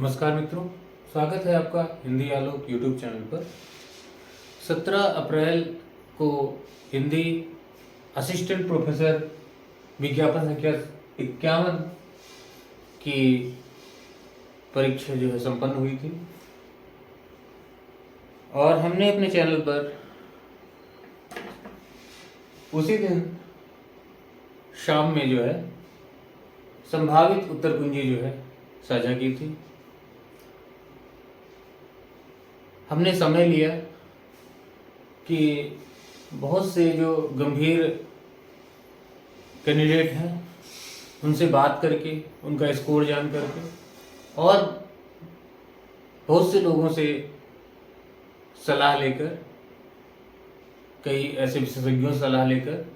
नमस्कार मित्रों, स्वागत है आपका हिंदी आलोक यूट्यूब चैनल पर। 17 अप्रैल को हिंदी असिस्टेंट प्रोफेसर विज्ञापन संख्या 51 की परीक्षा जो है संपन्न हुई थी और हमने अपने चैनल पर उसी दिन शाम में जो है संभावित उत्तर कुंजी जो है साझा की थी। हमने समय लिया कि बहुत से जो गंभीर कैंडिडेट हैं उनसे बात करके उनका स्कोर जान करके और बहुत से लोगों से सलाह लेकर, कई ऐसे विशेषज्ञों से सलाह लेकर,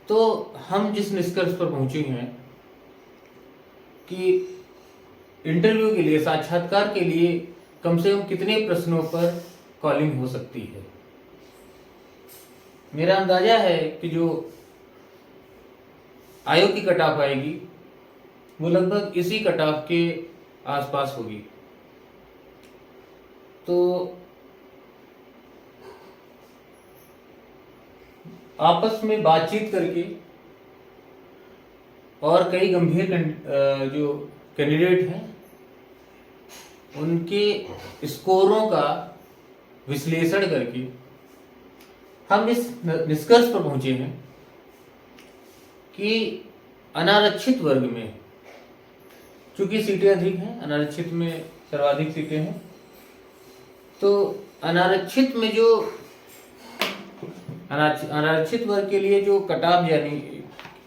तो हम जिस निष्कर्ष पर पहुंचे हैं कि इंटरव्यू के लिए, साक्षात्कार के लिए कम से कम कितने प्रश्नों पर कॉलिंग हो सकती है। मेरा अंदाजा है कि जो आयोग की कट ऑफ आएगी वो लगभग इसी कट ऑफ के आसपास होगी। तो आपस में बातचीत करके और कई गंभीर जो कैंडिडेट हैं उनके स्कोरों का विश्लेषण करके हम इस निष्कर्ष पर पहुंचे हैं कि अनारक्षित वर्ग में, चूंकि सीटें अधिक हैं, अनारक्षित में सर्वाधिक सीटें हैं, तो अनारक्षित में जो अनारक्षित वर्ग के लिए जो कट ऑफ जाने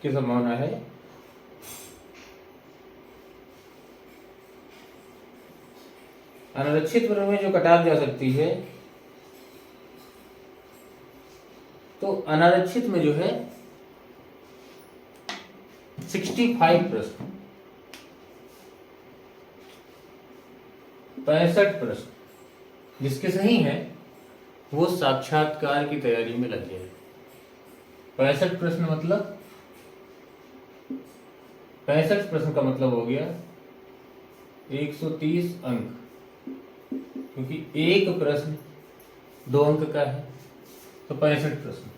की संभावना है अनारक्षित वर्ग में जो कट ऑफ जा सकती है, तो अनारक्षित में जो है 65 प्रश्न, 65 प्रश्न जिसके सही हैं वो साक्षात्कार की तैयारी में लग जाए। 65 प्रश्न मतलब 65 प्रश्न का मतलब हो गया 130 अंक, क्योंकि एक प्रश्न 2 अंक का है, तो 65 प्रश्न।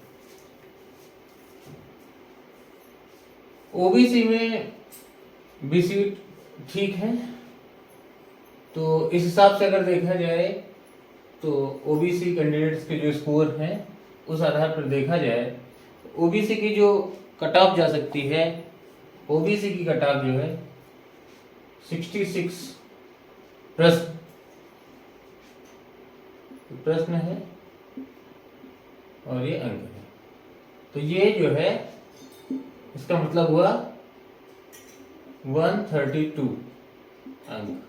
ओबीसी में 20 सीट ठीक है, तो इस हिसाब से अगर देखा जाए तो ओबीसी कैंडिडेट्स के जो स्कोर हैं उस आधार पर देखा जाए, ओबीसी की जो कट ऑफ जा सकती है, ओबीसी की कट ऑफ जो है 66 प्रश्न है और ये अंक है। तो ये जो है इसका मतलब हुआ 132 अंक।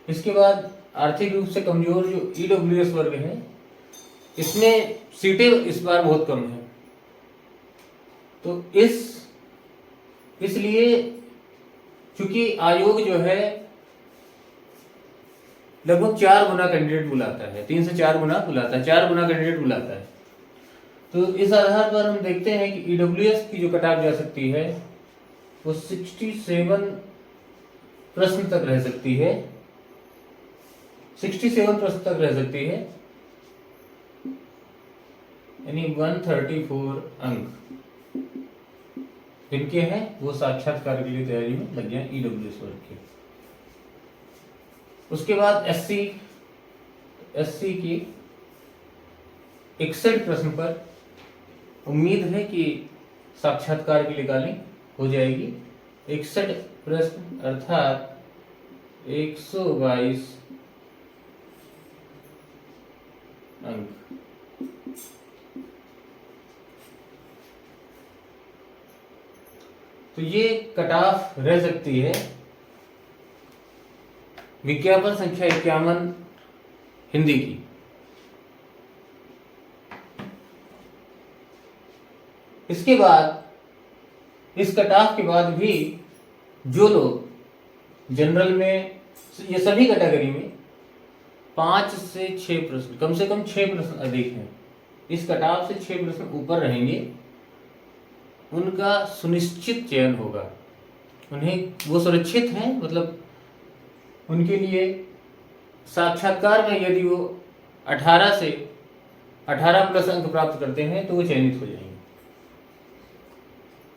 इसके बाद आर्थिक रूप से कमजोर जो ईडब्ल्यूएस वर्ग है, इसमें सीटें इस बार बहुत कम है, तो इसलिए चूंकि आयोग जो है लगभग 4 गुना कैंडिडेट बुलाता है, 3 से 4 गुना बुलाता है, 4 गुना कैंडिडेट बुलाता है, तो इस आधार पर हम देखते हैं कि ईडब्ल्यूएस की जो कट ऑफ जा सकती है वो 67 प्रश्न तक रह सकती है, 67 प्रश्न तक रह सकती है, यानी 134 अंक जिनके हैं वो साक्षात्कार के लिए तैयारी में लग जाए ईडब्ल्यूएस वर्ग के। उसके बाद एससी की 61 प्रश्न पर उम्मीद है कि साक्षात्कार के लिए कॉलिंग हो जाएगी। 61 प्रश्न अर्थात 122 अंक। तो ये कट ऑफ रह सकती है विज्ञापन संख्या 51 हिंदी की। इसके बाद इस कट ऑफ के बाद भी जो लोग जनरल में, ये सभी कैटेगरी में 5 से 6 प्रश्न, कम से कम 6 प्रश्न अधिक हैं, इस कट ऑफ से 6 प्रश्न ऊपर रहेंगे, उनका सुनिश्चित चयन होगा। उन्हें वो सुरक्षित हैं, मतलब उनके लिए साक्षात्कार में यदि वो 18 प्लस अंक प्राप्त करते हैं तो वो चयनित हो जाएंगे।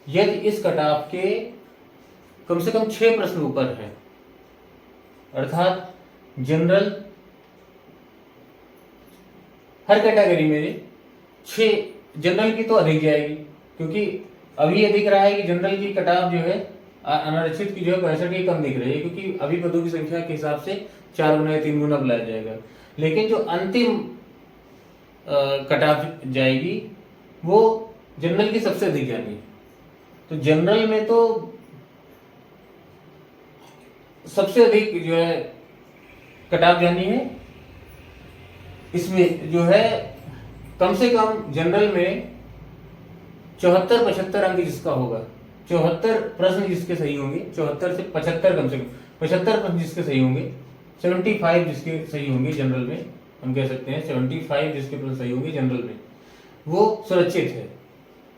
यदि इस कट ऑफ के कम से कम 6 प्रश्न ऊपर हैं, अर्थात जनरल हर कैटेगरी में 6, जनरल की तो अधिक जाएगी, क्योंकि अभी ये दिख रहा है कि जनरल की कट ऑफ जो है अनारक्षित की जो है 65 की कम दिख रही है, क्योंकि अभी पदों की संख्या के हिसाब से 4 गुना या 3 गुना बुलाया जाएगा। लेकिन जो अंतिम कट ऑफ जाएगी वो जनरल की सबसे अधिक जानी है। तो जनरल में तो सबसे अधिक जो है कट ऑफ जानी है। इसमें जो है कम से कम जनरल में 74-75 अंक जिसका होगा, 74 प्रश्न जिसके सही होंगे, 74 से 75 कम से कम 75 प्रश्न जिसके सही होंगे, 75 जिसके सही होंगे जनरल में, हम कह सकते हैं 75 जिसके प्रश्न सही होंगे जनरल में, वो सुरक्षित है,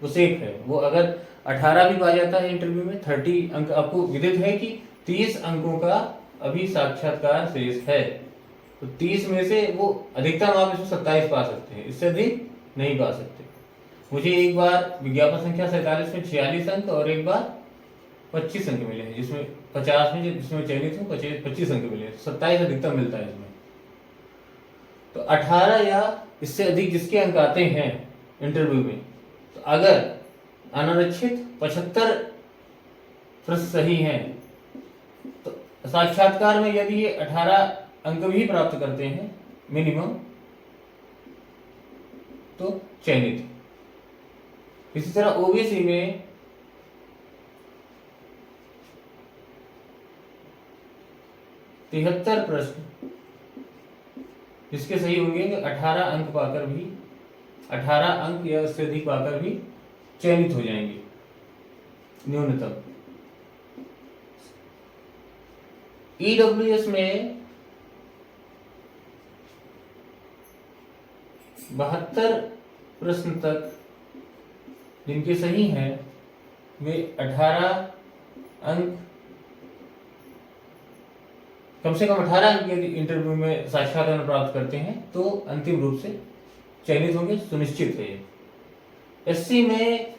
वो सेफ है। वो अगर 18 भी पा जाता है इंटरव्यू में, 30 अंक, आपको विदित है कि 30 अंकों का अभी साक्षात्कार शेष है, तो 30 में से वो अधिकतम आप इसमें 27 पा सकते हैं, इससे अधिक नहीं पा सकते। मुझे एक बार विज्ञापन संख्या 47 में 46 अंक और एक बार 25 अंक मिले हैं, जिसमें 50 में जिसमें चयनित हूँ 25 अंक मिले, 27 अधिकतम मिलता है इसमें। तो 18 या इससे अधिक जिसके अंक आते हैं इंटरव्यू में, तो अगर अनारक्षित 75 प्रश्न सही हैं तो साक्षात्कार में यदि ये 18 अंक भी प्राप्त करते हैं मिनिमम, तो चयनित। इसी तरह ओबीसी में 73 प्रश्न जिसके सही होंगे, 18 अंक पाकर भी, 18 अंक या उससे अधिक पाकर भी चयनित हो जाएंगे न्यूनतम। ईडब्ल्यूएस में 72 प्रश्न तक जिनके सही हैं वे 18 अंक, कम से कम 18 अंक यदि इंटरव्यू में साक्षात्कार प्राप्त करते हैं तो अंतिम रूप से चयनित होंगे, सुनिश्चित है ये। एससी में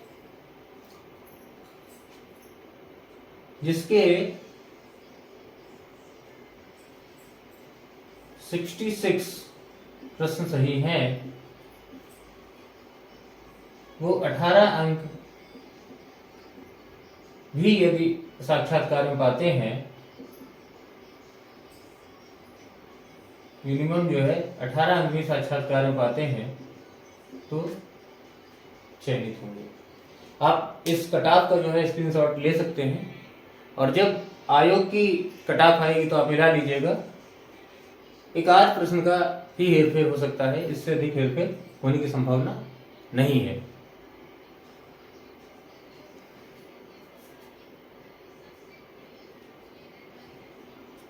जिसके 66 प्रश्न सही हैं, वो 18 अंक भी यदि साक्षात्कार में पाते हैं, मिनिमम जो है 18 अंक भी साक्षात्कार में पाते हैं, तो चयनित होंगे। आप इस कट ऑफ का जो है स्क्रीनशॉट ले सकते हैं, और जब आयोग की कट ऑफ आएगी तो आप मिला लीजिएगा। एक आध प्रश्न का ही हेरफेर हो सकता है, इससे अधिक हेरफेर होने की संभावना नहीं है।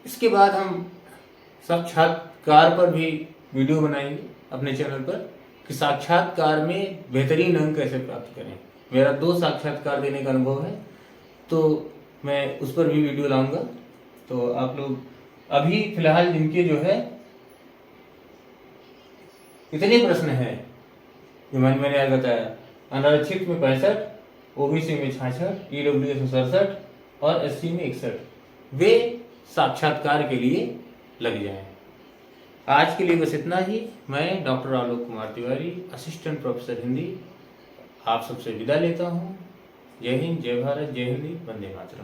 इसके बाद हम साक्षात्कार पर भी वीडियो बनाएंगे अपने चैनल पर कि साक्षात्कार में बेहतरीन अंक कैसे प्राप्त करें। मेरा 2 साक्षात्कार देने का अनुभव है, तो मैं उस पर भी वीडियो लाऊंगा। तो आप लोग अभी फिलहाल जिनके जो है इतने प्रश्न हैं जो मैंने आज बताया, अनारक्षित में 65, ओबीसी में 66, ईडब्ल्यूएस में 67 और एससी में 61, वे साक्षात्कार के लिए लग जाएं। आज के लिए बस इतना ही। मैं doctor Alok Kumar Tiwari, assistant professor Hindi, आप सबसे विदा लेता हूँ। जय हिंद, जय भारत, जय हिंदी, वंदे मातरम।